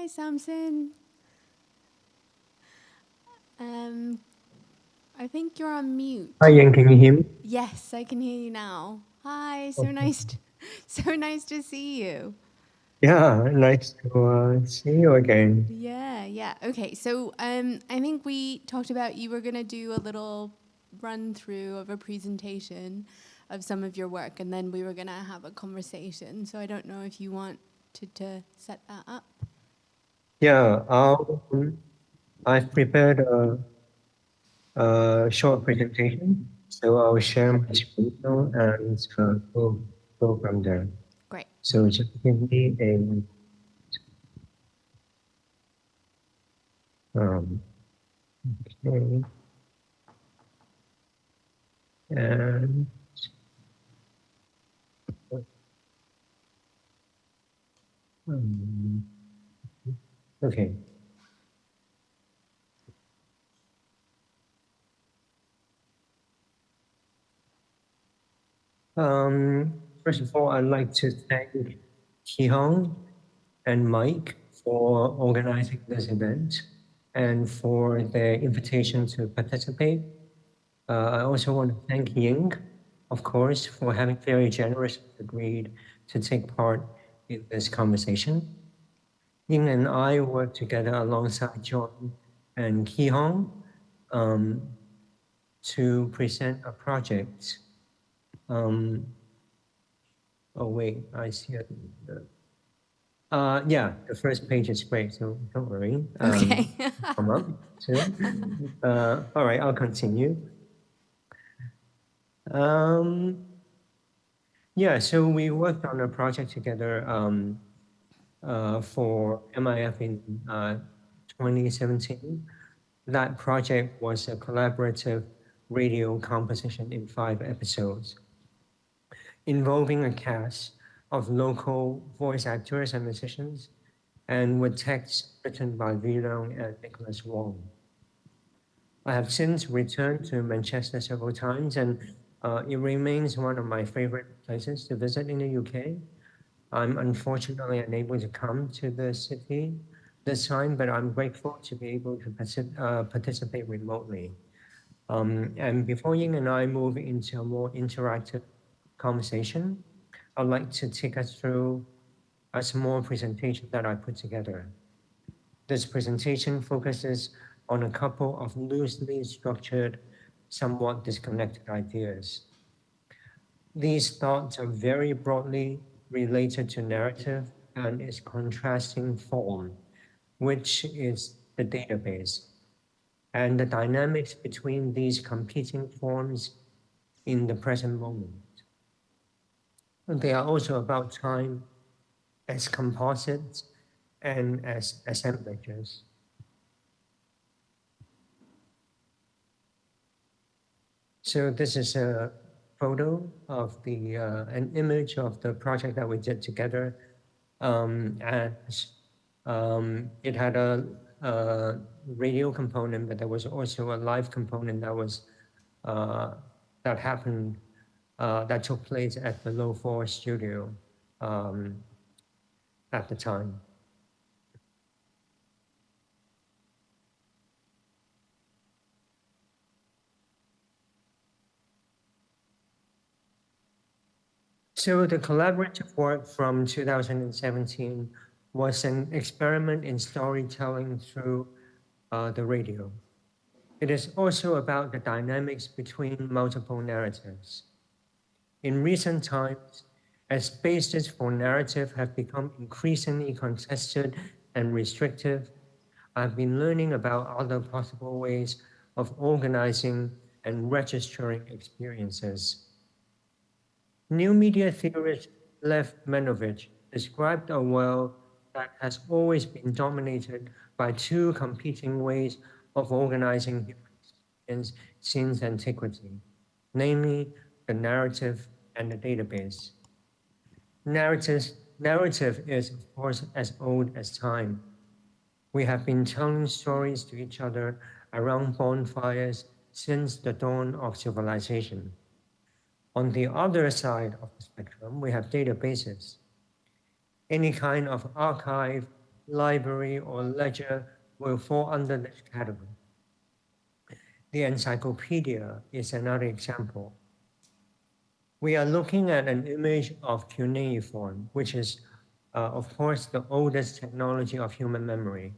Hi, Samson. I think you're on Hi, mute. Ian, can you hear me? Yes, I can hear you now. Hi, so Okay. nice, so nice to see you. Yeah, nice to see you again. Yeah. Okay, so I think we talked about you were gonna do a little run through of a presentation of some of your work, and then we were gonna have a conversation. So I don't know if you want to set that up. Yeah, I've prepared a short presentation, so I'll share my screen now and go from there. Great. So just give me okay, and um, okay. First of all, I'd like to thank Hong and Mike for organizing this event and for their invitation to participate. I also want to thank Ying, of course, for having very generously agreed to take part in this conversation. Ying and I worked together alongside John and Ki Hong to present a project. Oh wait, I see it. Yeah, the first page is great, so don't worry. Okay. Come up soon. All right, I'll continue. Um, yeah, so we worked on a project together for MIF in 2017. That project was a collaborative radio composition in 5 episodes, involving a cast of local voice actors and musicians, and with text written by Vlong and Nicholas Wong. I have since returned to Manchester several times, and it remains one of my favorite places to visit in the UK. I'm unfortunately unable to come to the city this time, but I'm grateful to be able to participate remotely. And before Ying and I move into a more interactive conversation, I'd like to take us through a small presentation that I put together. This presentation focuses on a couple of loosely structured, somewhat disconnected ideas. These thoughts are very broadly related to narrative and its contrasting form, which is the database, and the dynamics between these competing forms in the present moment. They are also about time as composites and as assemblages. So this is a photo of an image of the project that we did together. And it had a radio component, but there was also a live component uh, that happened, that took place at the Low 4 studio um, at the time. So the collaborative work from 2017 was an experiment in storytelling through the radio. It is also about the dynamics between multiple narratives. In recent times, as spaces for narrative have become increasingly contested and restrictive, I've been learning about other possible ways of organizing and registering experiences. New media theorist Lev Menovich described a world that has always been dominated by two competing ways of organizing human experience since antiquity, namely the narrative and the database. Narrative is, of course, as old as time. We have been telling stories to each other around bonfires since the dawn of civilization. On the other side of the spectrum, we have databases. Any kind of archive library, or ledger will fall under this category. The encyclopedia is another example. We are looking at an image of cuneiform, which is, of course, the oldest technology of human memory.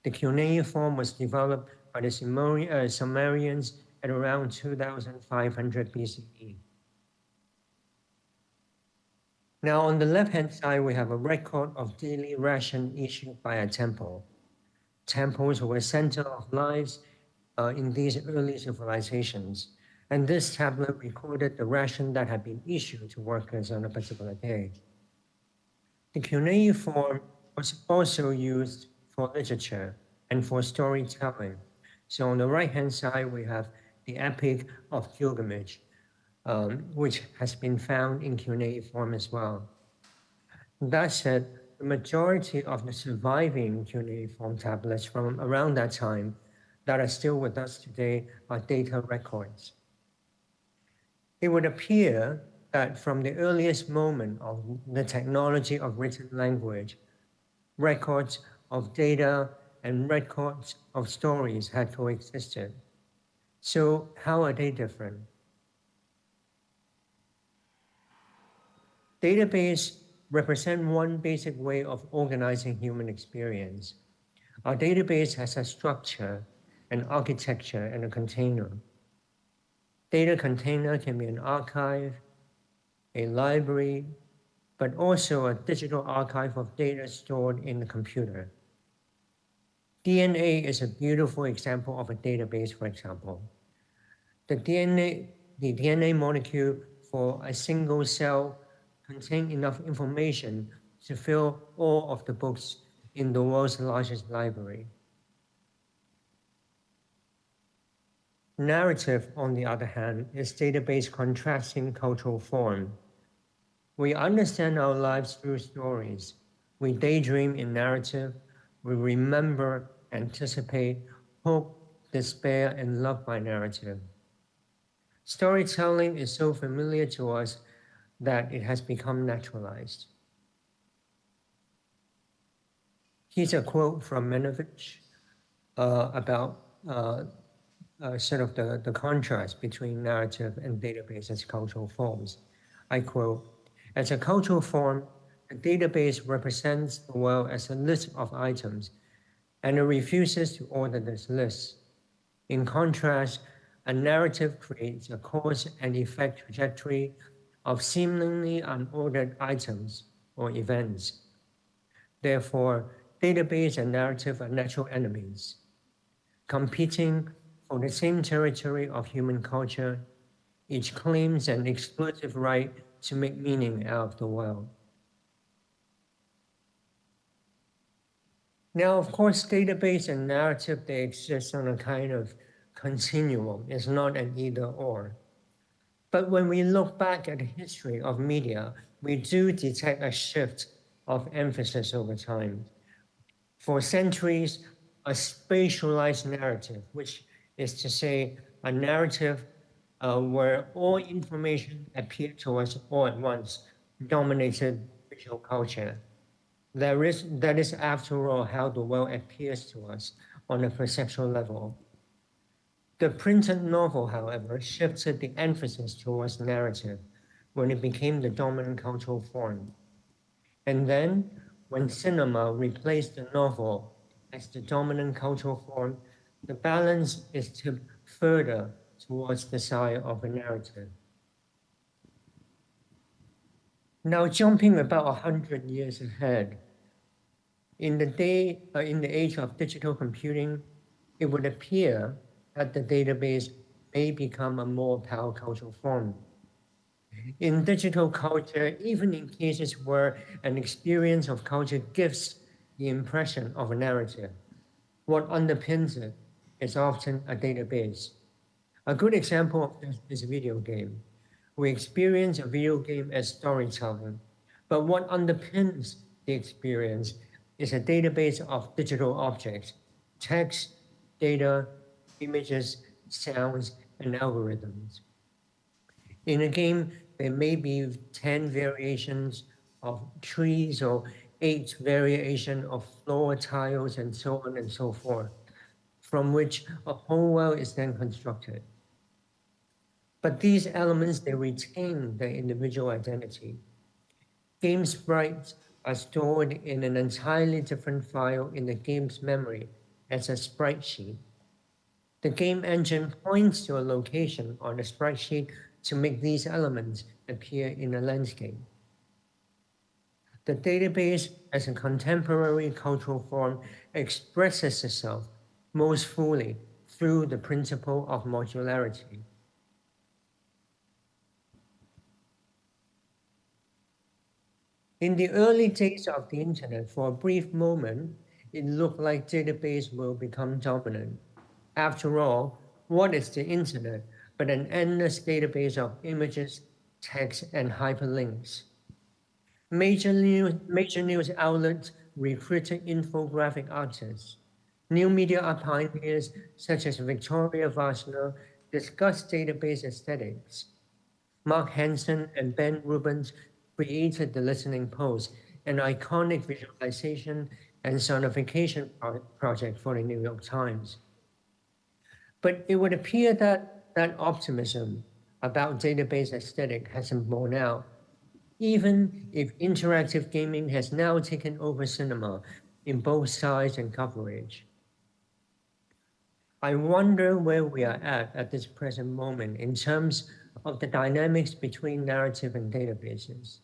The cuneiform was developed by the Sumerians at around 2500 BCE. Now, on the left-hand side, we have a record of daily ration issued by a temple. Temples were center of lives in these early civilizations, and this tablet recorded the ration that had been issued to workers on a particular day. The cuneiform was also used for literature and for storytelling. So on the right-hand side, we have the Epic of Gilgamesh, which has been found in cuneiform as well. That said, the majority of the surviving cuneiform tablets from around that time that are still with us today are data records. It would appear that from the earliest moment of the technology of written language, records of data and records of stories had coexisted. So how are they different? Database represent one basic way of organizing human experience. Our database has a structure, an architecture, and a container. Data container can be an archive, a library, but also a digital archive of data stored in the computer. DNA is a beautiful example of a database, for example. The DNA molecule for a single cell contain enough information to fill all of the books in the world's largest library. Narrative, on the other hand, is database contrasting cultural form. We understand our lives through stories. We daydream in narrative. We remember, anticipate, hope, despair, and love by narrative. Storytelling is so familiar to us that it has become naturalized. Here's a quote from Menovich about sort of the contrast between narrative and database as cultural forms. I quote, "As a cultural form, a database represents the world as a list of items, and it refuses to order this list. In contrast, a narrative creates a cause and effect trajectory of seemingly unordered items or events. Therefore, database and narrative are natural enemies, competing for the same territory of human culture. Each claims an exclusive right to make meaning out of the world." Now, of course, database and narrative, they exist on a kind of continuum. It's not an either or. But when we look back at the history of media, we do detect a shift of emphasis over time. For centuries, a spatialized narrative, which is to say a narrative where all information appeared to us all at once, dominated visual culture. That is, after all, how the world appears to us on a perceptual level. The printed novel, however, shifted the emphasis towards narrative when it became the dominant cultural form. And then, when cinema replaced the novel as the dominant cultural form, the balance is tipped further towards the side of a narrative. Now, jumping about 100 years ahead, in the age of digital computing, it would appear that the database may become a more powerful cultural form. In digital culture, even in cases where an experience of culture gives the impression of a narrative, what underpins it is often a database. A good example of this is a video game. We experience a video game as storytelling, but what underpins the experience is a database of digital objects, text, data, images, sounds, and algorithms. In a game, there may be 10 variations of trees or 8 variation of floor tiles and so on and so forth, from which a whole world is then constructed. But these elements, they retain their individual identity. Game sprites are stored in an entirely different file in the game's memory as a sprite sheet. The game engine points to a location on the sprite sheet to make these elements appear in the landscape. The database, as a contemporary cultural form, expresses itself most fully through the principle of modularity. In the early days of the internet, for a brief moment, it looked like database will become dominant. After all, what is the internet but an endless database of images, text, and hyperlinks? Major news outlets recruited infographic artists. New media pioneers such as Victoria Vassner discussed database aesthetics. Mark Hansen and Ben Rubens created the listening post, an iconic visualization and sonification project for the New York Times. But it would appear that that optimism about database aesthetic hasn't borne out, even if interactive gaming has now taken over cinema in both size and coverage. I wonder where we are at this present moment in terms of the dynamics between narrative and databases.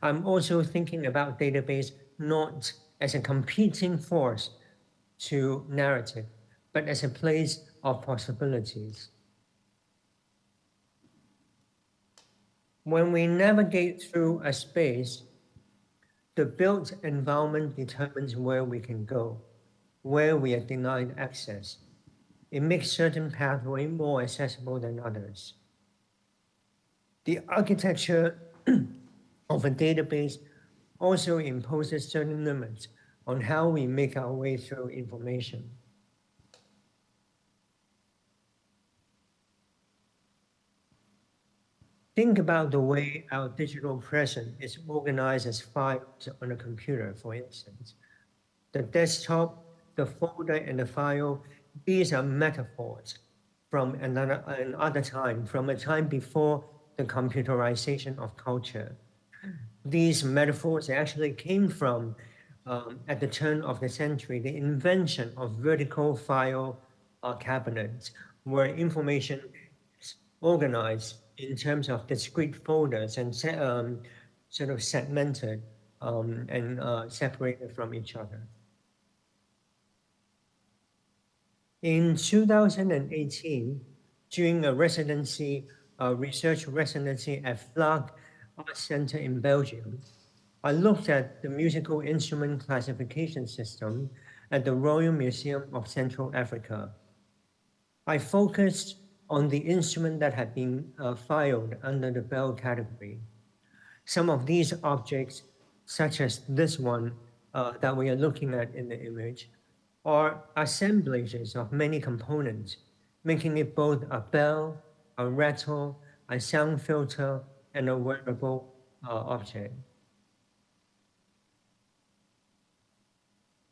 I'm also thinking about database not as a competing force to narrative, but as a place of possibilities. When we navigate through a space, the built environment determines where we can go, where we are denied access. It makes certain pathways more accessible than others. The architecture of a database also imposes certain limits on how we make our way through information. Think about the way our digital present is organized as files on a computer, for instance. The desktop, the folder, and the file, these are metaphors from another time, from a time before the computerization of culture. These metaphors actually came from, at the turn of the century, the invention of vertical file cabinets, where information is organized in terms of discrete folders and sort of segmented and separated from each other. In 2018, during a research residency at Vlaag Art Center in Belgium, I looked at the musical instrument classification system at the Royal Museum of Central Africa. I focused on the instrument that had been filed under the bell category. Some of these objects, such as this one that we are looking at in the image, are assemblages of many components, making it both a bell, a rattle, a sound filter, and a wearable object.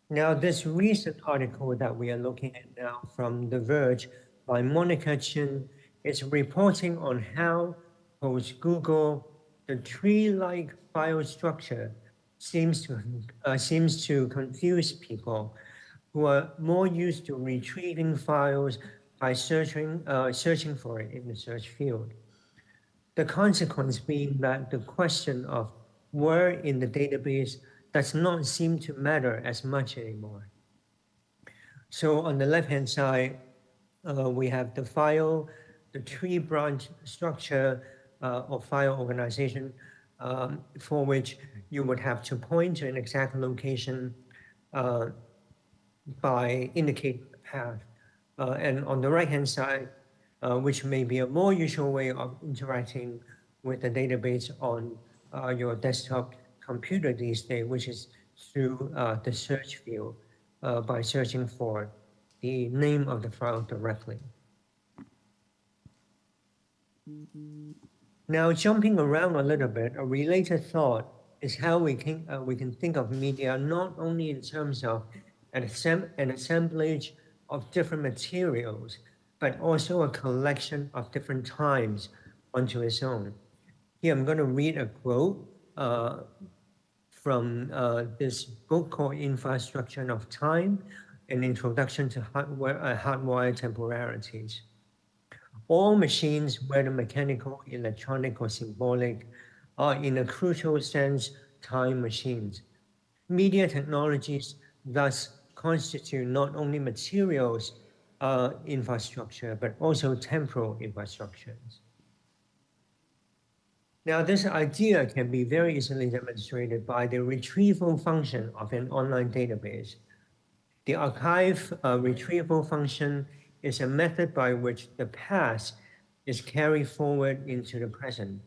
Now, this recent article that we are looking at now from The Verge by Monica Chin is reporting on how post-Google, the tree-like file structure seems to confuse people who are more used to retrieving files by searching for it in the search field. The consequence being that the question of where in the database does not seem to matter as much anymore. So on the left-hand side, we have the file, the tree branch structure of file organization for which you would have to point to an exact location by indicating the path. And on the right-hand side, which may be a more usual way of interacting with the database on your desktop computer these days, which is through the search field by searching for the name of the file directly. Now, jumping around a little bit, a related thought is how we can think of media not only in terms of an assemblage of different materials, but also a collection of different times onto its own. Here, I'm going to read a quote from this book called Infrastructure of Time, an introduction to hardwired temporalities. All machines, whether mechanical, electronic, or symbolic, are in a crucial sense time machines. Media technologies thus constitute not only materials infrastructure, but also temporal infrastructures. Now, this idea can be very easily demonstrated by the retrieval function of an online database. The archive retrieval function is a method by which the past is carried forward into the present.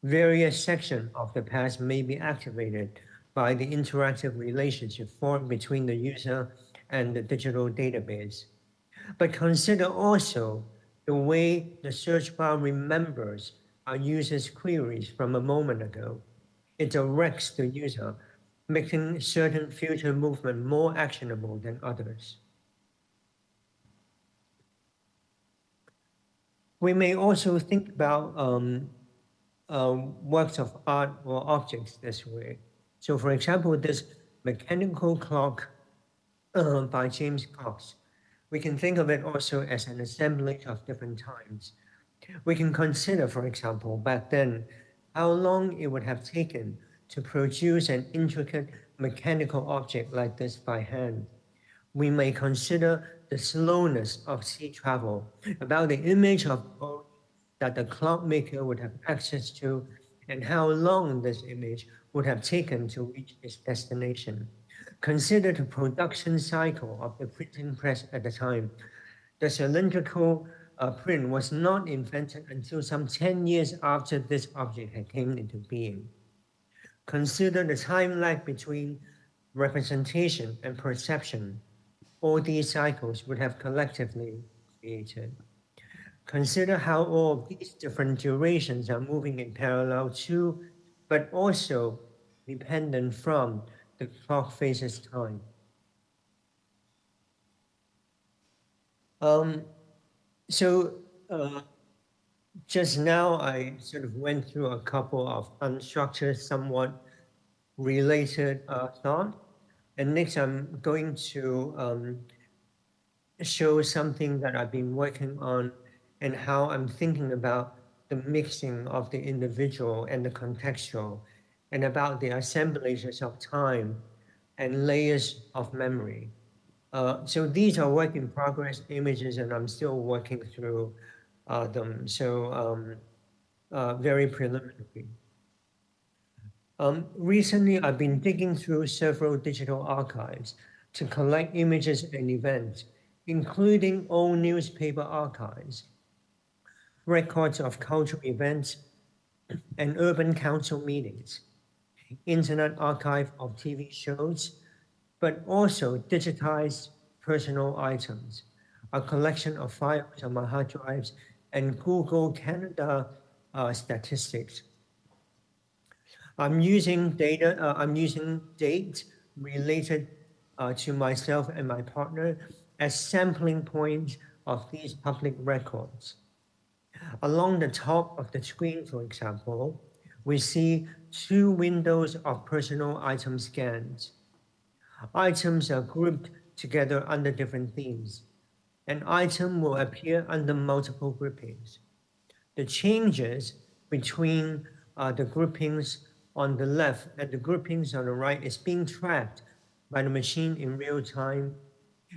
Various sections of the past may be activated by the interactive relationship formed between the user and the digital database. But consider also the way the search bar remembers our user's queries from a moment ago. It directs the user, making certain future movement more actionable than others. We may also think about works of art or objects this way. So for example, this mechanical clock by James Cox, we can think of it also as an assemblage of different times. We can consider, for example, back then, how long it would have taken to produce an intricate mechanical object like this by hand. We may consider the slowness of sea travel, about the image of that the clockmaker would have access to, and how long this image would have taken to reach its destination. Consider the production cycle of the printing press at the time. The cylindrical print was not invented until some 10 years after this object had came into being. Consider the time lag between representation and perception. All these cycles would have collectively created. Consider how all of these different durations are moving in parallel to, but also dependent from the clock face's time. So just now I sort of went through a couple of unstructured, somewhat related thought. And next I'm going to show something that I've been working on and how I'm thinking about the mixing of the individual and the contextual, and about the assemblages of time and layers of memory. So these are work in progress images, and I'm still working through them. So very preliminary. Recently, I've been digging through several digital archives to collect images and events, including old newspaper archives, records of cultural events and urban council meetings, internet archive of TV shows, but also digitized personal items, a collection of files on my hard drives, and Google Canada statistics. I'm using data. I'm using dates related to myself and my partner as sampling points of these public records. Along the top of the screen, for example, we see two windows of personal item scans. Items are grouped together under different themes. An item will appear under multiple groupings. The changes between the groupings on the left and the groupings on the right is being tracked by the machine in real time,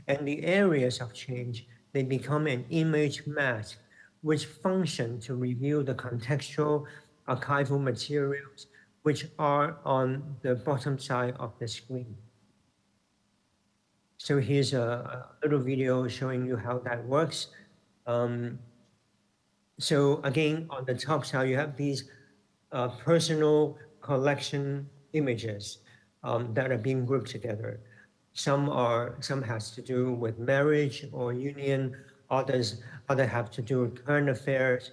and the areas of change, they become an image mask which function to reveal the contextual archival materials which are on the bottom side of the screen. So here's a little video showing you how that works. So again, on the top side, you have these personal collection images that are being grouped together. Some has to do with marriage or union, other have to do with current affairs,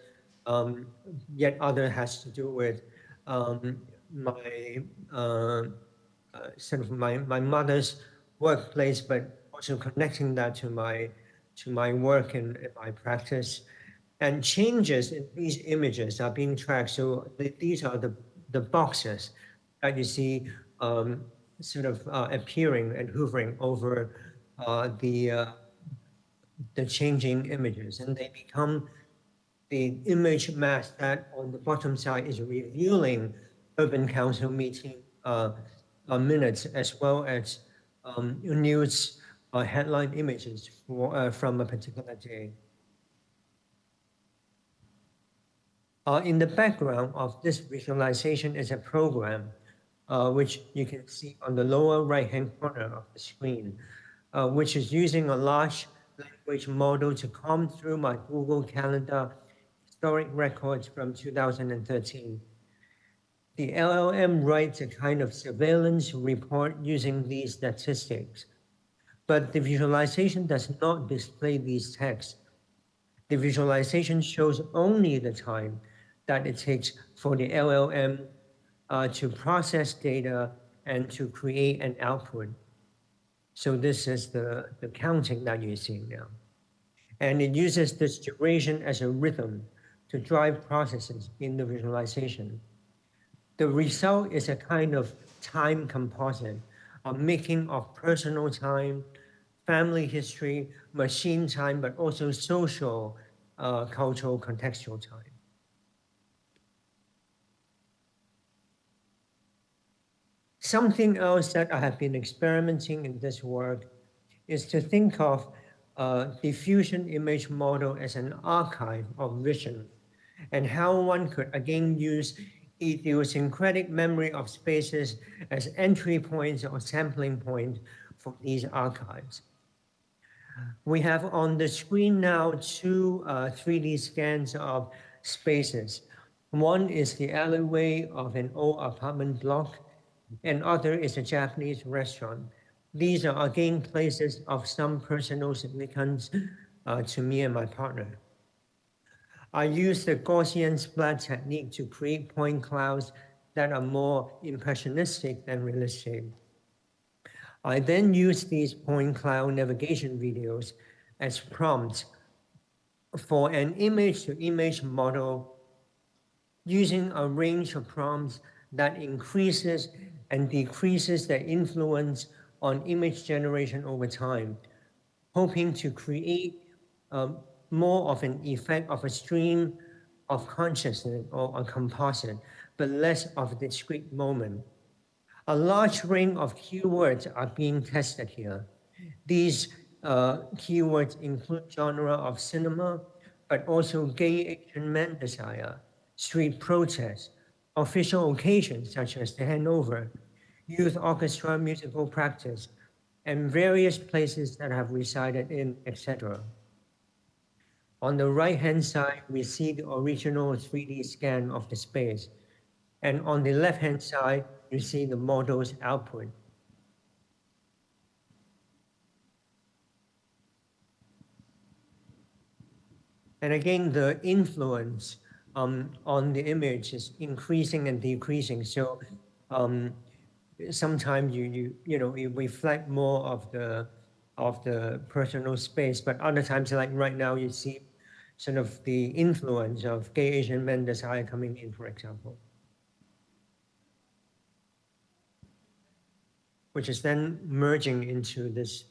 yet other has to do with my sort of my mother's workplace, but also connecting that to my work and my practice. And changes in these images are being tracked. So these are the boxes that you see sort of appearing and hovering over the changing images, and they become the image mask that on the bottom side is revealing urban council meeting minutes, as well as news headline images from a particular day. In the background of this visualization is a program, which you can see on the lower right-hand corner of the screen, which is using a large language model to comb through my Google Calendar historic records from 2013. The LLM writes a kind of surveillance report using these statistics, but the visualization does not display these texts. The visualization shows only the time that it takes for the LLM to process data and to create an output. So this is the counting that you're seeing now. And it uses this duration as a rhythm to drive processes in the visualization. The result is a kind of time composite, a making of personal time, family history, machine time, but also social, cultural, contextual time. Something else that I have been experimenting in this work is to think of diffusion image model as an archive of vision, and how one could again use idiosyncratic memory of spaces as entry points or sampling point for these archives. We have on the screen now two 3D scans of spaces. One is the alleyway of an old apartment block, and other is a Japanese restaurant. These are again places of some personal significance to me and my partner. I use the Gaussian splat technique to create point clouds that are more impressionistic than realistic. I then use these point cloud navigation videos as prompts for an image-to-image model using a range of prompts that increases and decreases their influence on image generation over time, hoping to create more of an effect of a stream of consciousness or a composite, but less of a discrete moment. A large range of keywords are being tested here. These keywords include genre of cinema, but also gay Asian men desire, street protests, official occasions such as the handover, youth orchestra musical practice, and various places that have resided in, etc. On the right-hand side, we see the original 3D scan of the space. And on the left-hand side, you see the model's output. And again, the influence on the image is increasing and decreasing. So sometimes you reflect more of the personal space, but other times, like right now, you see sort of the influence of gay Asian men desire coming in, for example, which is then merging into this.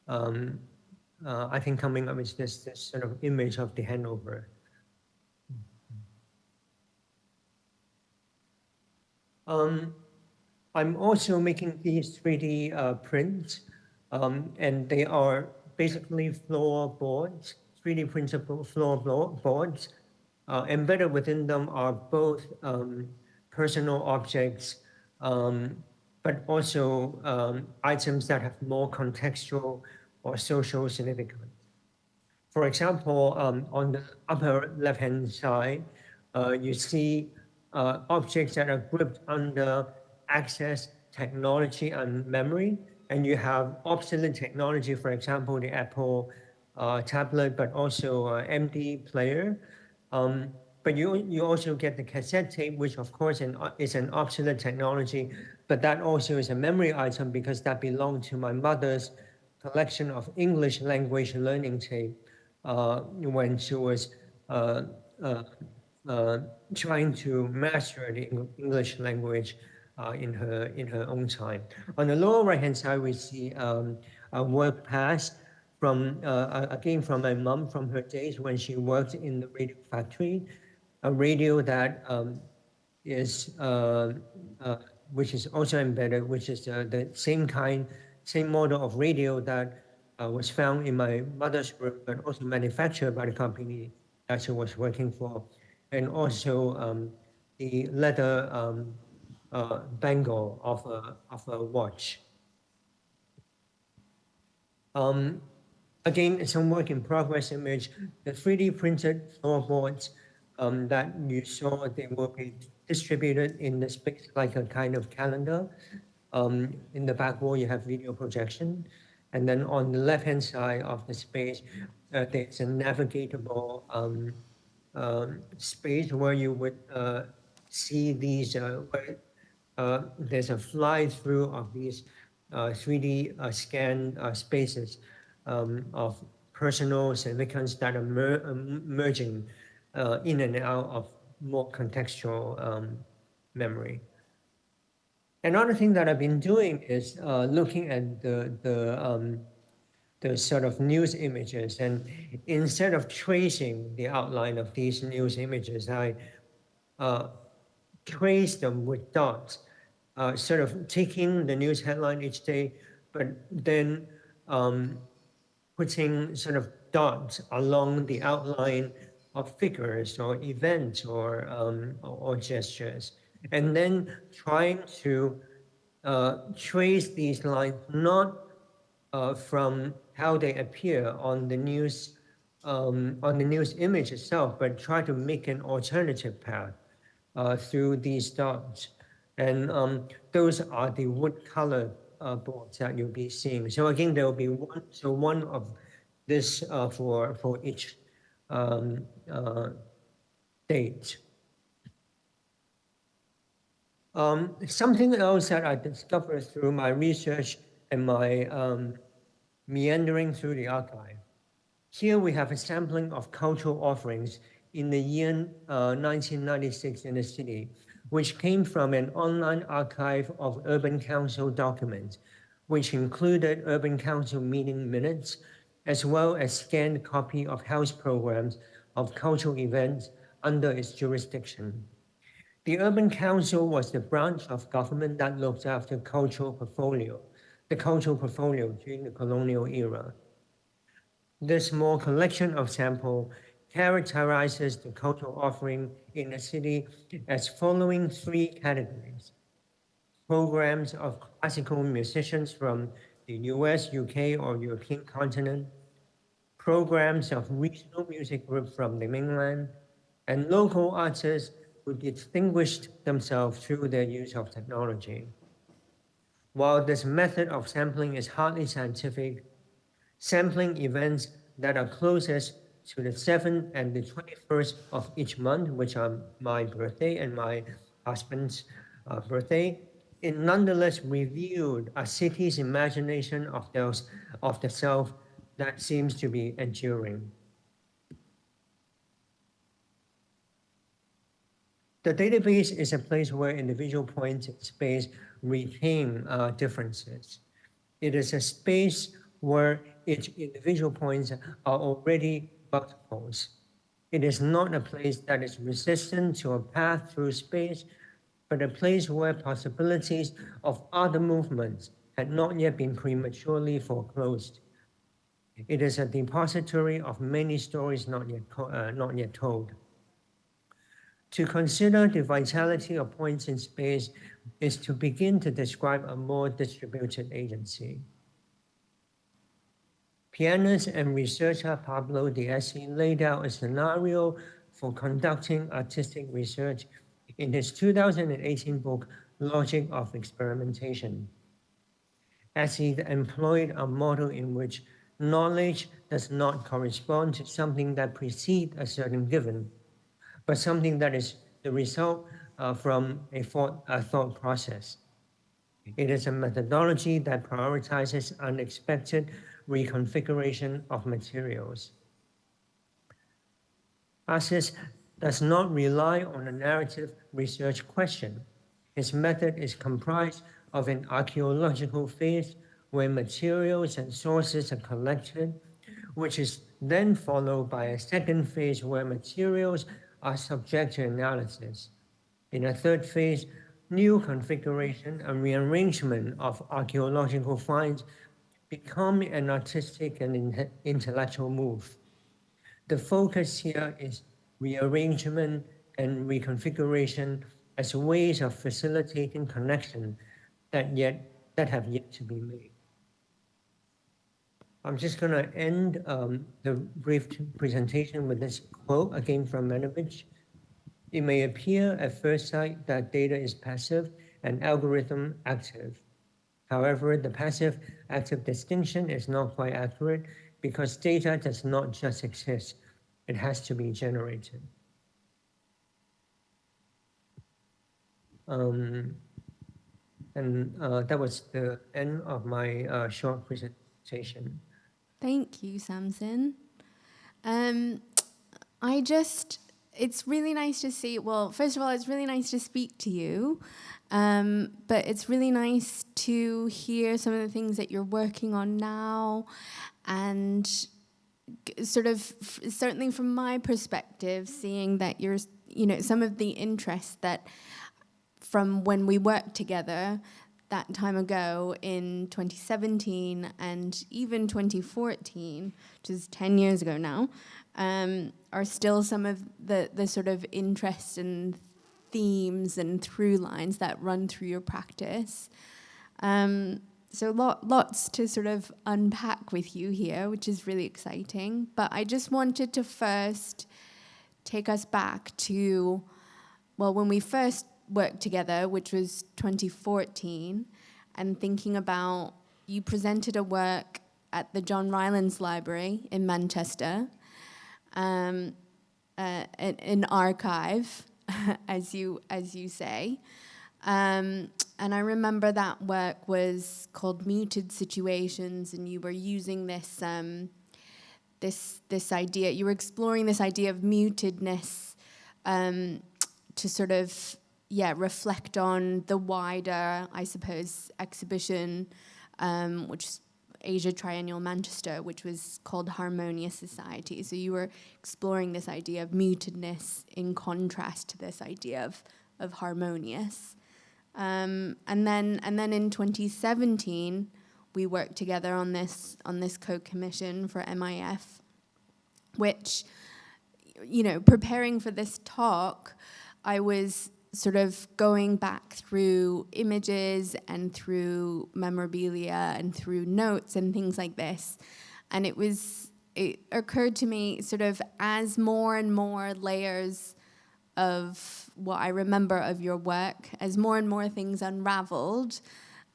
I think coming up is this sort of image of the handover. I'm also making these 3D prints, and they are basically floorboards, 3D printable floorboards. Embedded within them are both personal objects, but also items that have more contextual or social significance. For example, on the upper left-hand side, you see objects that are grouped under access, technology, and memory. And you have obsolete technology, for example, the Apple tablet, but also MD player. but you also get the cassette tape, which of course is an obsolete technology, but that also is a memory item because that belonged to my mother's collection of English language learning tape when she was uh, uh, uh, trying to master the English language in her own time. On the lower right hand side, we see a work pass from again from my mom from her days when she worked in the radio factory, a radio that is which is also embedded, which is the same model of radio that was found in my mother's room, but also manufactured by the company that she was working for, and also the leather bangle of a watch. Um, Again, it's a work in progress image. The 3D printed floorboards that you saw, they will be distributed in the space like a kind of calendar. In the back wall, you have video projection. And then on the left-hand side of the space, there's a navigatable space where you would see these, where there's a fly-through of these 3D scan spaces of personal significance that are merging in and out of more contextual memory. Another thing that I've been doing is looking at the sort of news images, and instead of tracing the outline of these news images, I trace them with dots, sort of taking the news headline each day, but then putting sort of dots along the outline of figures or events or gestures, and then trying to trace these lines not from how they appear on the news image itself, but try to make an alternative path through these dots. And those are the wood color boards that you'll be seeing. So again, there will be one of this for each date. Something else that I discovered through my research and my meandering through the archive. Here we have a sampling of cultural offerings in the year 1996 in the city, which came from an online archive of Urban Council documents, which included Urban Council meeting minutes, as well as scanned copy of house programs of cultural events under its jurisdiction. The Urban Council was the branch of government that looked after the cultural portfolio during the colonial era. This small collection of samples characterizes the cultural offering in the city as following three categories: programs of classical musicians from the US, UK, or European continent, programs of regional music groups from the mainland, and local artists who distinguished themselves through their use of technology. While this method of sampling is hardly scientific, sampling events that are closest to the 7th and the 21st of each month, which are my birthday and my husband's birthday, it nonetheless revealed a city's imagination of the self that seems to be enduring. The database is a place where individual points in space retain differences. It is a space where each individual points are already multiples. It is not a place that is resistant to a path through space, but a place where possibilities of other movements had not yet been prematurely foreclosed. It is a depository of many stories not yet told. To consider the vitality of points in space is to begin to describe a more distributed agency. Pianist and researcher Pablo Diassi laid out a scenario for conducting artistic research in his 2018 book, Logic of Experimentation. As he employed a model in which knowledge does not correspond to something that precedes a certain given, but something that is the result from a thought process. It is a methodology that prioritizes unexpected reconfiguration of materials. Arcis does not rely on a narrative research question. His method is comprised of an archaeological phase where materials and sources are collected, which is then followed by a second phase where materials are subject to analysis. In a third phase, new configuration and rearrangement of archaeological finds become an artistic and intellectual move. The focus here is rearrangement and reconfiguration as ways of facilitating connection that have yet to be made. I'm just going to end the brief presentation with this quote again from Manovich. It may appear at first sight that data is passive and algorithm active. However, the passive-active distinction is not quite accurate because data does not just exist, it has to be generated. And that was the end of my short presentation. Thank you, Samson. It's really nice to see, well, first of all, it's really nice to speak to you, but it's really nice to hear some of the things that you're working on now, and sort of, certainly from my perspective, seeing that you're, some of the interests that from when we worked together that time ago in 2017 and even 2014, which is 10 years ago now, are still some of the sort of interests and themes and through lines that run through your practice. So lots to sort of unpack with you here, which is really exciting. But I just wanted to first take us back to, well, when we first worked together, which was 2014, and thinking about, you presented a work at the John Rylands Library in Manchester, an archive, as you say. And I remember that work was called Muted Situations, and you were using this this idea, you were exploring this idea of mutedness to sort of, reflect on the wider, I suppose, exhibition, which is Asia Triennial Manchester, which was called Harmonious Society. So you were exploring this idea of mutedness in contrast to this idea of harmonious. And then in 2017, we worked together on this co-commission for MIF, which, preparing for this talk, I was sort of going back through images and through memorabilia and through notes and things like this. And it occurred to me sort of as more and more layers of what I remember of your work, as more and more things unraveled,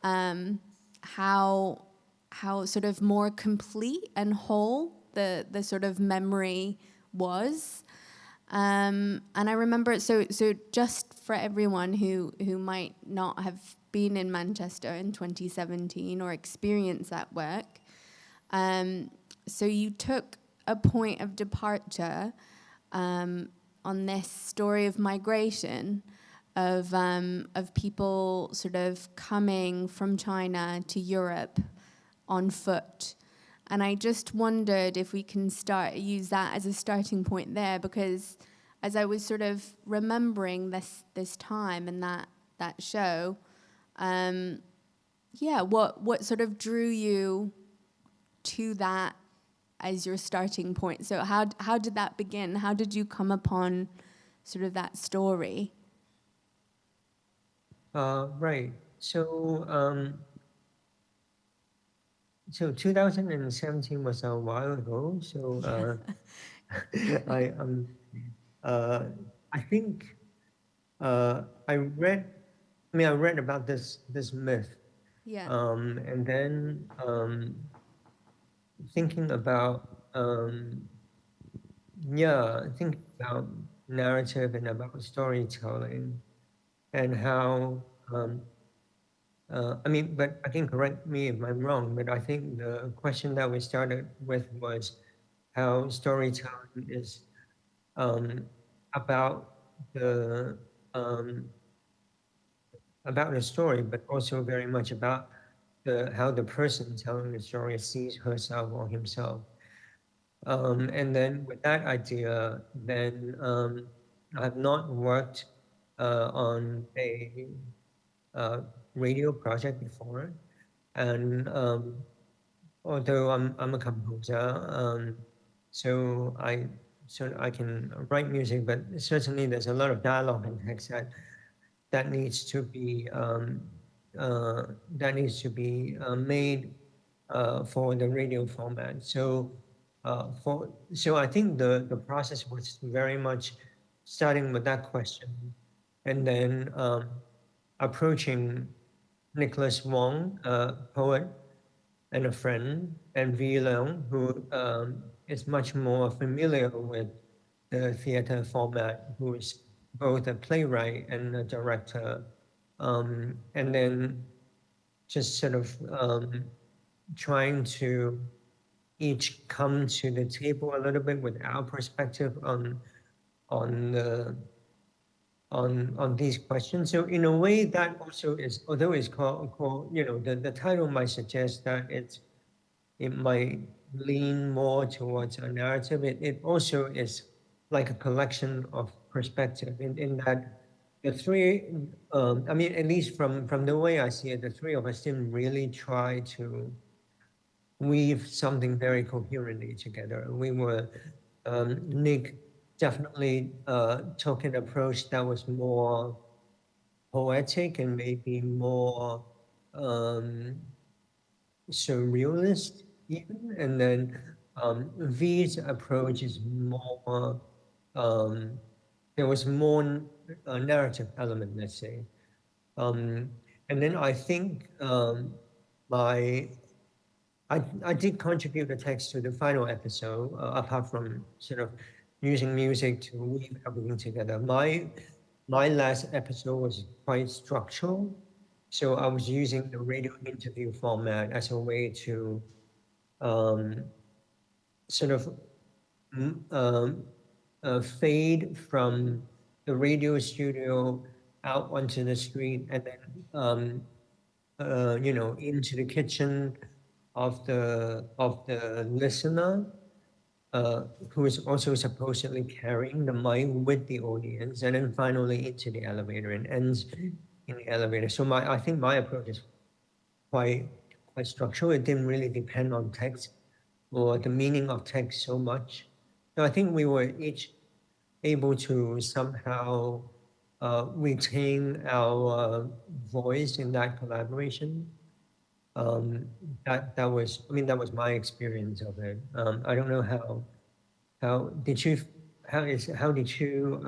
how sort of more complete and whole the sort of memory was. And I remember, so just for everyone who might not have been in Manchester in 2017 or experienced that work, so you took a point of departure on this story of migration, of people sort of coming from China to Europe on foot. And I just wondered if we can use that as a starting point there, because as I was sort of remembering this time and that show, what sort of drew you to that as your starting point? So how did that begin? How did you come upon sort of that story? Right. So 2017 was a while ago. So I I think I read about this myth. Yeah. And then thinking about thinking about narrative and about storytelling, and how I mean, but again, correct me if I'm wrong, but I think the question that we started with was how storytelling is um, about the um, about the story, but also very much about how the person telling the story sees herself or himself. And then with that idea, then I've not worked on a uh, radio project before, and although I'm a composer, so I can write music, but certainly there's a lot of dialogue and text that needs to be made for the radio format. So I think the process was very much starting with that question, and then approaching Nicholas Wong, a poet and a friend, and Vi Leung, who is much more familiar with the theater format, who is both a playwright and a director, and then just sort of trying to each come to the table a little bit with our perspective on the on these questions. So in a way, that also is, although it's called the title might suggest that it might lean more towards a narrative. It also is like a collection of perspective in that the three, I mean, at least from the way I see it, the three of us didn't really try to weave something very coherently together. We were, Nick definitely took an approach that was more poetic and maybe more surrealist even, and then V's approach is more, there was more narrative element, let's say. Um, and then I think my I did contribute the text to the final episode, apart from sort of using music to weave everything together. My last episode was quite structural, so I was using the radio interview format as a way to um, sort of mm, um, fade from the radio studio out onto the street, and then into the kitchen of the listener, who is also supposedly carrying the mic with the audience, and then finally into the elevator and ends in the elevator. So I think my approach is quite quite structural. It didn't really depend on text or the meaning of text so much. So I think we were each able to somehow retain our voice in that collaboration. That was, I mean, that was my experience of it. I don't know how did you how did you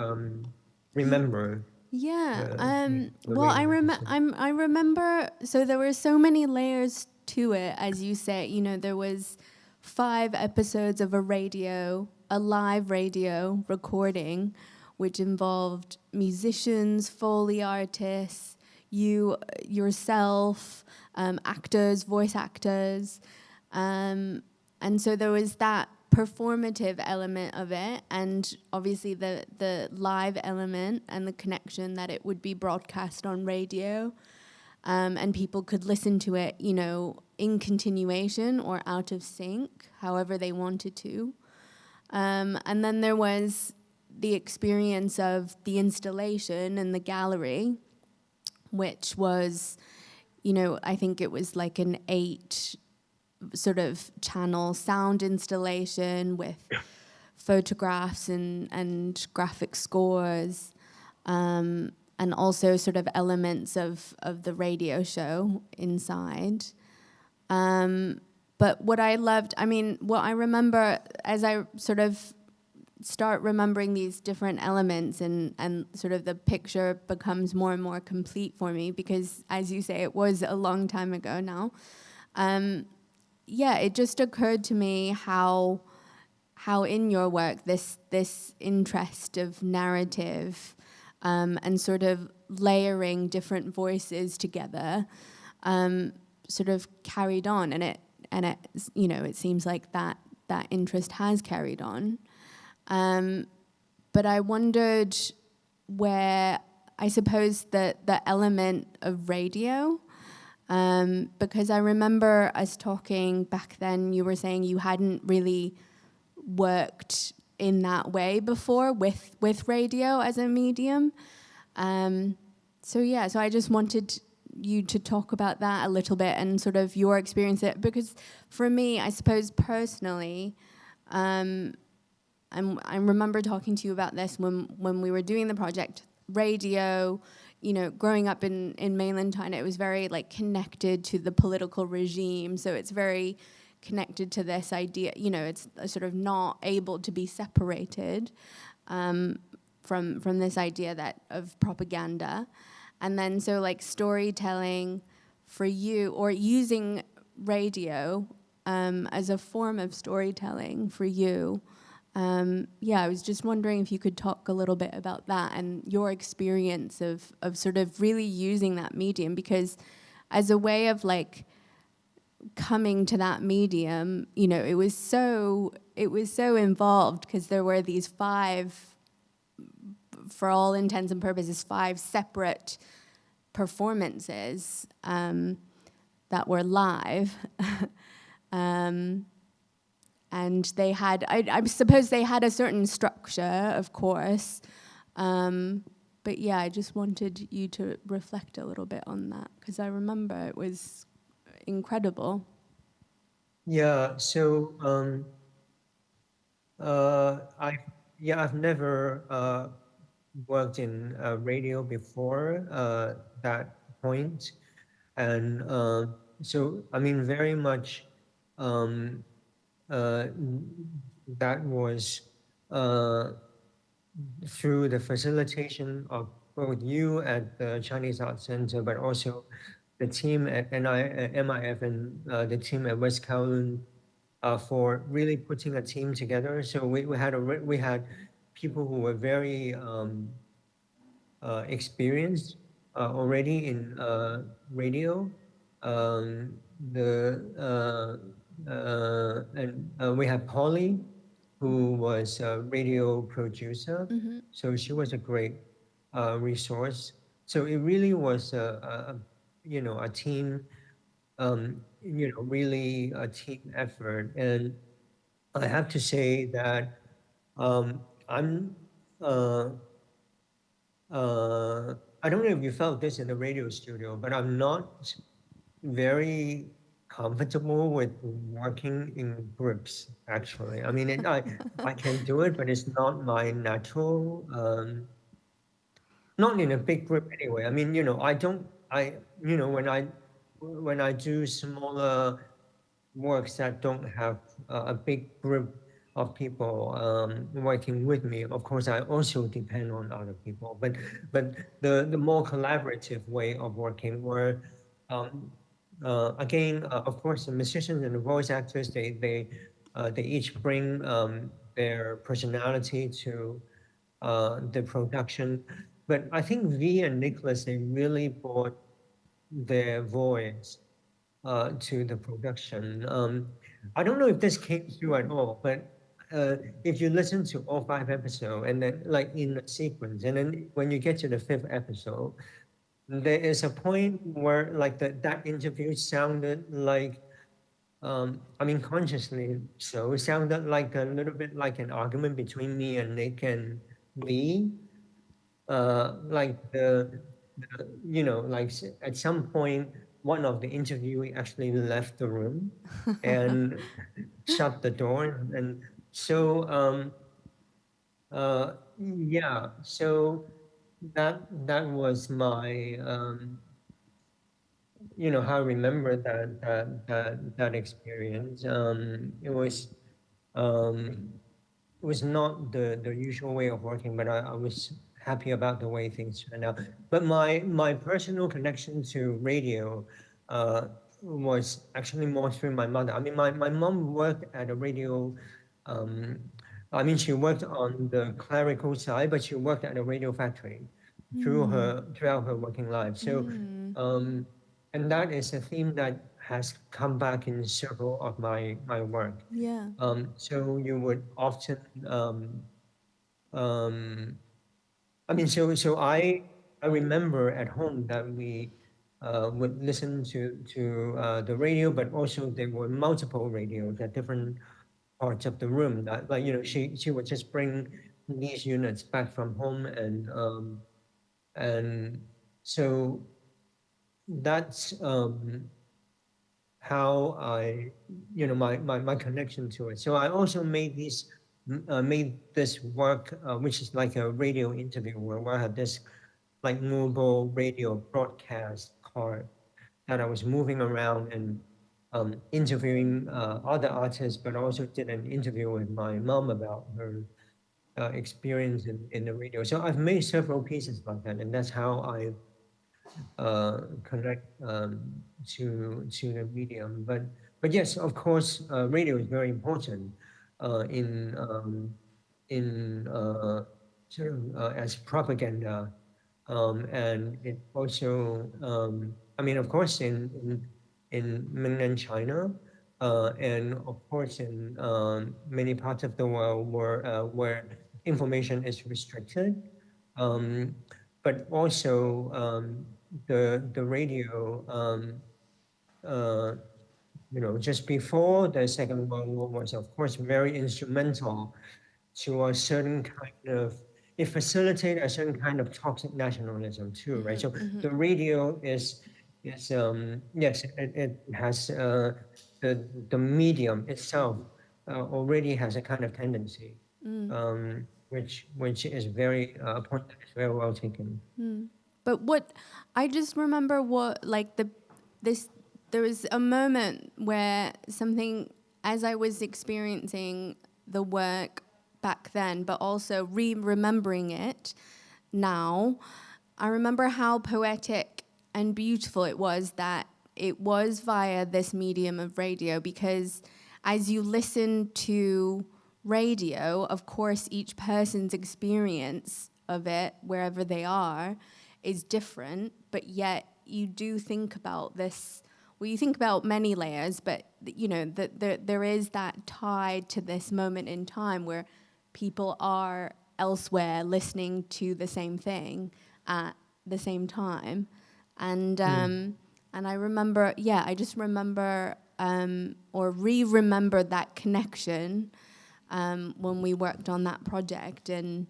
remember Yeah. the Well, radio episode? I remember. So there were so many layers to it, as you say. You know, there was 5 episodes of a live radio recording, which involved musicians, Foley artists, yourself, actors, voice actors, and so there was that performative element of it, and obviously the live element and the connection that it would be broadcast on radio, and people could listen to it, you know, in continuation or out of sync, however they wanted to. And then there was the experience of the installation and the gallery, which was, you know, I think it was like an 8 sort of channel sound installation with photographs and graphic scores, and also sort of elements of the radio show inside. But what I loved, I mean, what I remember as I sort of start remembering these different elements, and sort of the picture becomes more and more complete for me, because as you say, it was a long time ago now. Yeah, it just occurred to me how how in your work this interest of narrative and sort of layering different voices together sort of carried on, and it you know, it seems like that interest has carried on. But I wondered where, I suppose, the element of radio, because I remember us talking back then, you were saying you hadn't really worked in that way before with radio as a medium. So yeah, so I just wanted you to talk about that a little bit and sort of your experience it, because for me, I suppose personally, I remember talking to you about this when we were doing the project. Radio, you know, growing up in mainland China, it was very like connected to the political regime. So it's very connected to this idea, you know, it's sort of not able to be separated from this idea that of propaganda. And then so like storytelling for you, or using radio as a form of storytelling for you. Yeah, I was just wondering if you could talk a little bit about that and your experience of sort of really using that medium, because as a way of like coming to that medium, you know, it was so involved, because there were these 5, for all intents and purposes, 5 separate performances that were live. And they had, I suppose they had a certain structure, of course. But yeah, I just wanted you to reflect a little bit on that, because I remember it was incredible. Yeah, so I've never worked in radio before that point, and so I mean very much that was through the facilitation of both you at the Chinese Art Center, but also the team at MIF and the team at West Kowloon for really putting a team together. So we had people who were very experienced already in radio. And we had Polly, who was a radio producer. Mm-hmm. So she was a great resource. So it really was a team, really a team effort. And I have to say that I'm. I don't know if you felt this in the radio studio, but I'm not very comfortable with working in groups. Actually, I mean, I can do it, but it's not my natural. Not in a big group anyway. I mean, I don't. When I do smaller works that don't have a big group of people working with me. Of course, I also depend on other people, but the more collaborative way of working, where again, of course, the musicians and the voice actors, they each bring their personality to the production. But I think V and Nicholas, they really brought their voice to the production. I don't know if this came through at all, but if you listen to all 5 episodes and then like in a sequence, and then when you get to the 5th episode, there is a point where like that interview sounded like, I mean, consciously so, it sounded like a little bit like an argument between me and Nick and Lee. Like like at some point, one of the interviewee actually left the room and shut the door. And so, yeah, so that was my, how I remember that experience. It was not the usual way of working, but I was happy about the way things turned out. But my personal connection to radio was actually more through my mother. I mean, my mom worked at a radio Um, I mean, she worked on the clerical side, but she worked at a radio factory throughout her working life. So, um, and that is a theme that has come back in several of my work. Yeah. So you would often, um, I mean, so I remember at home that we would listen to the radio, but also there were multiple radios at different parts of the room. That, like, she would just bring these units back from home, and so that's how I, my connection to it. So I also made this work, which is like a radio interview where I had this like mobile radio broadcast card that I was moving around and interviewing other artists, but also did an interview with my mom about her experience in the radio. So I've made several pieces like that, and that's how I connect to the medium. But yes, of course, radio is very important uh, in um, in sort of as propaganda, and it also, I mean, of course, in mainland China, and of course in many parts of the world where information is restricted, um, but also the radio, uh, just before the Second World War was, of course, very instrumental to a certain kind of, it facilitated a certain kind of toxic nationalism too, right? So the radio is yes, it has the medium itself already has a kind of tendency, which is very a point that is very well taken. But what I just remember what like this there was a moment where something as I was experiencing the work back then, but also remembering it now, I remember how poetic and beautiful it was that it was via this medium of radio, because as you listen to radio, of course, each person's experience of it, wherever they are, is different, but yet you do think about this. Well, you think about many layers, but there is that tied to this moment in time where people are elsewhere listening to the same thing at the same time, and I remember, I just remember or remember that connection when we worked on that project, and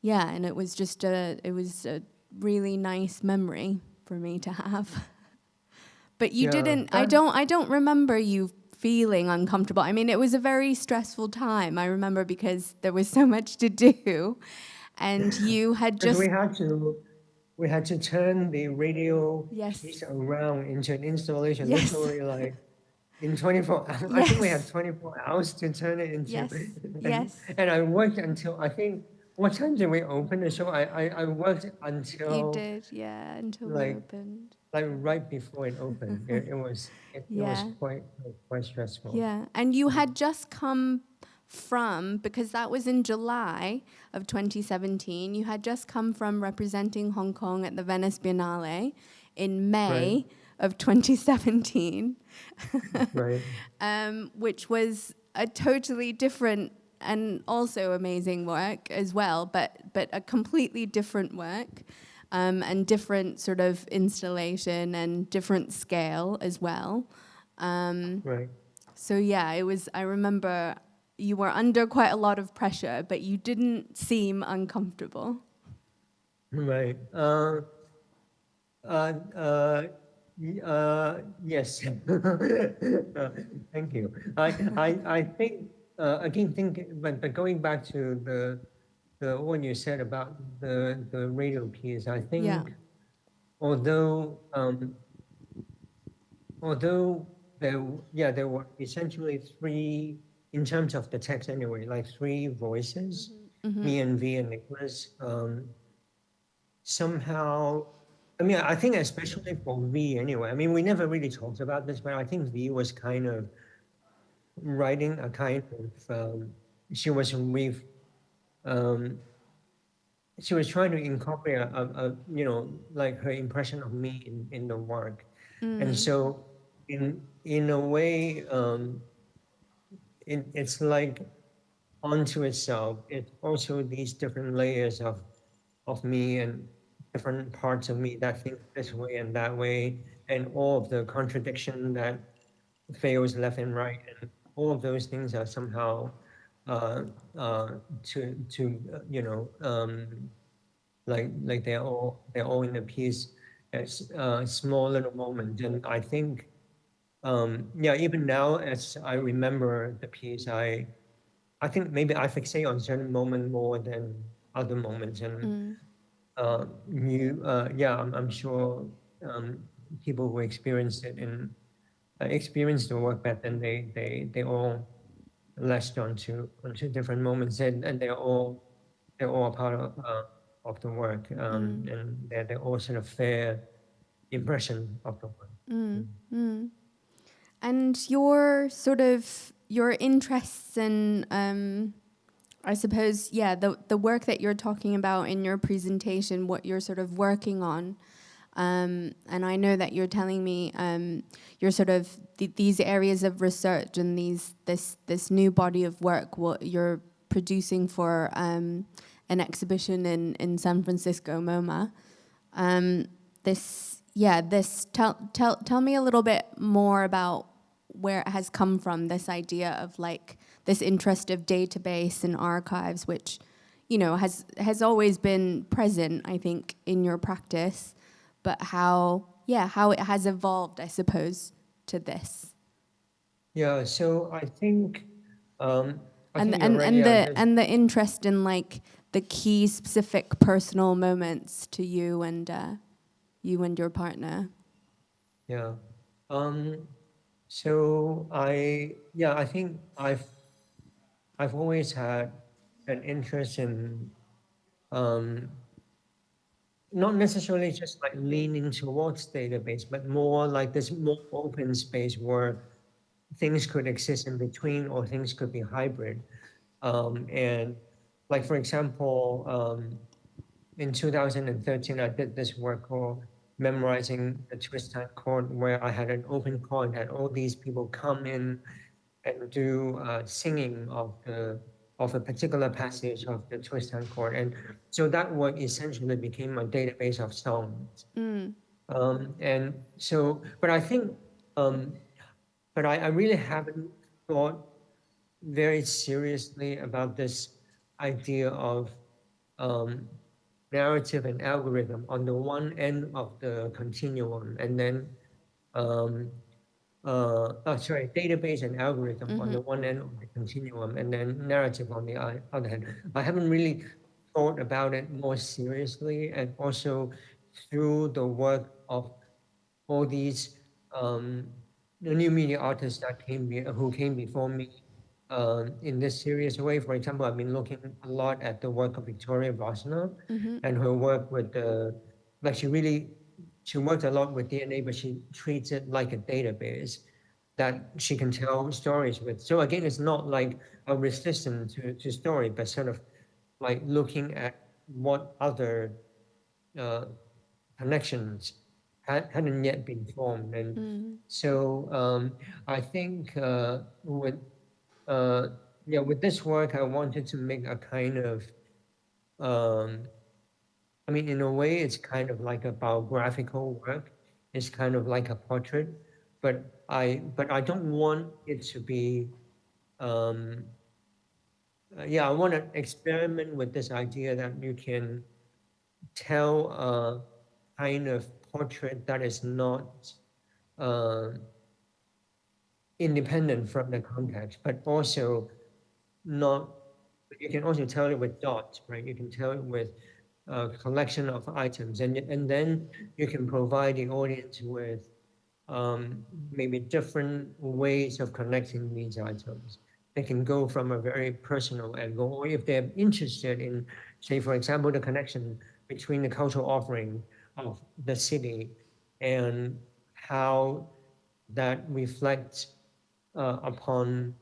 it was just a really nice memory for me to have. But you didn't. I don't remember you feeling uncomfortable. I mean, it was a very stressful time. I remember because there was so much to do, and you had Because just we had to turn the radio yes, piece around into an installation, yes, literally like in 24 hours. I think we had yes, 24 hours to turn it into, yes, and, yes. and I worked until, I think, what time did we open the show? I worked You until did, until we like opened. right before it opened. It was Yeah. quite stressful. Yeah, and you had just come from, because that was in July of 2017, you had just come from representing Hong Kong at the Venice Biennale in Right, May of 2017, right. which was a totally different and also amazing work as well, but a completely different work, and different sort of installation and different scale as well. Right. So it was. I remember you were under quite a lot of pressure, but you didn't seem uncomfortable. Right. Uh, uh, yes. Thank you. I think again but going back to the what you said about the radio piece, I Yeah. think although although there were essentially three, in terms of the text anyway, like three voices, me and V and Nicholas. Somehow, I mean, I think especially for V anyway. I mean, we never really talked about this, but I think V was kind of writing a kind of, she was with, um, she was trying to incorporate like her impression of me in the work. And Mm. so in a way, it's like onto itself. It's also these different layers of me and different parts of me that think this way and that way, and all of the contradiction that fails left and right, and all of those things are somehow uh, uh, to like they're all in a piece as small little moments. And I think yeah, even now as I remember the piece, I think maybe I fixate on certain moment more than other moments. And Mm. yeah, I'm sure um, people who experience the work back then, they all latched onto different moments, and they're all a part of the work, Mm. and they're all sort of fair impression of the work. Mm. Mm. Mm. And your sort of your interests in, I suppose, yeah, the work that you're talking about in your presentation, what you're sort of working on. And I know that you're telling me you're sort of these areas of research and this new body of work, what you're producing for an exhibition in San Francisco, MoMA. Tell me a little bit more about where it has come from, this idea of like this interest of database and archives, which has always been present, I think, in your practice, but how it has evolved, I suppose, to this. Yeah, so um, I and think you're and right. and Yeah, the and the interest in like the key specific personal moments to you and your partner. yeah. Um, so I think I've always had an interest in um, not necessarily just like leaning towards database, but more like this more open space where things could exist in between or things could be hybrid. And like for example, in 2013, I did this work called Memorizing the Twist Time Chord, where I had an open call and had all these people come in and do singing of a particular passage of the twist and chord. And so that work essentially became a database of songs. Mm. And so, but I think, um, but I really haven't thought very seriously about this idea of um, narrative and algorithm on the one end of the continuum, and then um, database and algorithm on Mm-hmm. the one end of the continuum, and then narrative on the other hand. I haven't really thought about it more seriously, and also through the work of all these the new media artists who came before me in this serious way. For example, I've been looking a lot at the work of Victoria Bosner Mm-hmm. and her work with like she worked a lot with DNA, but she treats it like a database that she can tell stories with. So again, it's not like a resistance to story, but sort of like looking at what other uh, connections hadn't yet been formed. And Mm. so I think uh, with this work, I wanted to make a kind of, um, I mean, in a way, it's kind of like a biographical work. It's kind of like a portrait, but I don't want it to be. Um, I want to experiment with this idea that you can tell a kind of portrait that is not uh, independent from the context, but also not. You can also tell it with dots, right? You can tell it with a collection of items, and then you can provide the audience with maybe different ways of connecting these items. They can go from a very personal angle, or if they're interested in, say, for example, the connection between the cultural offering of the city and how that reflects upon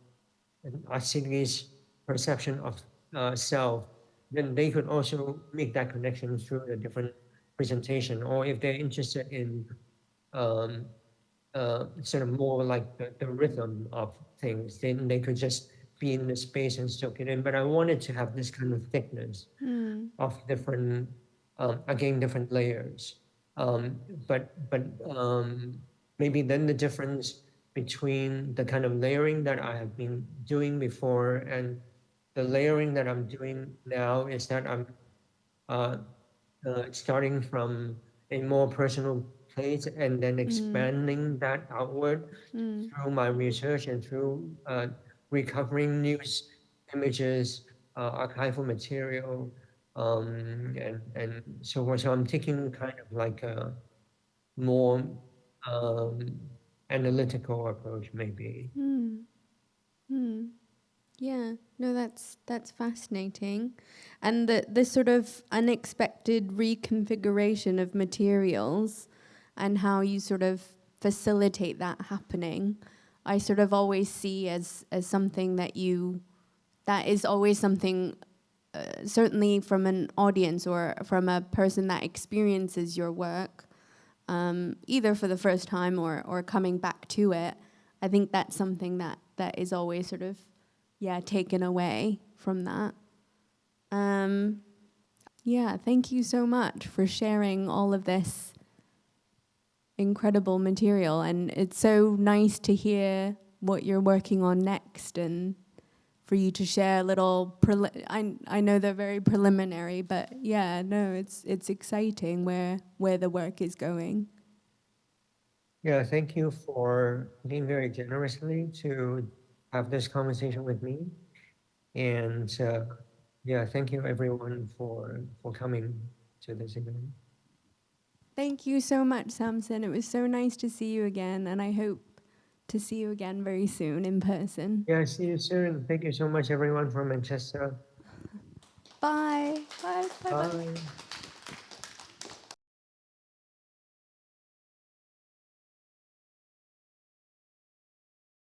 a city's perception of self, then they could also make that connection through a different presentation. Or if they're interested in um, sort of more like the rhythm of things, then they could just be in the space and soak it in. But I wanted to have this kind of thickness of different, again, different layers. Um, but maybe then the difference between the kind of layering that I have been doing before and the layering that I'm doing now is that I'm uh, starting from a more personal place and then expanding that outward through my research and through recovering news images, archival material, and so forth. So I'm taking kind of like a more um, analytical approach, maybe. Yeah, no, that's fascinating, and the sort of unexpected reconfiguration of materials, and how you sort of facilitate that happening, I sort of always see as something that is always something, certainly from an audience or from a person that experiences your work, either for the first time or coming back to it. I think that's something that is always sort of, yeah, taken away from that. Yeah, thank you so much for sharing all of this incredible material. And it's so nice to hear what you're working on next, and for you to share a little, I know they're very preliminary, but yeah, no, it's exciting where the work is going. Yeah, thank you for being very generously to have this conversation with me. And yeah, thank you everyone for coming to this event. Thank you so much, Samson. It was so nice to see you again, and I hope to see you again very soon in person. Yeah, see you soon. Thank you so much everyone from Manchester. Bye. Bye. Bye. Bye. Bye.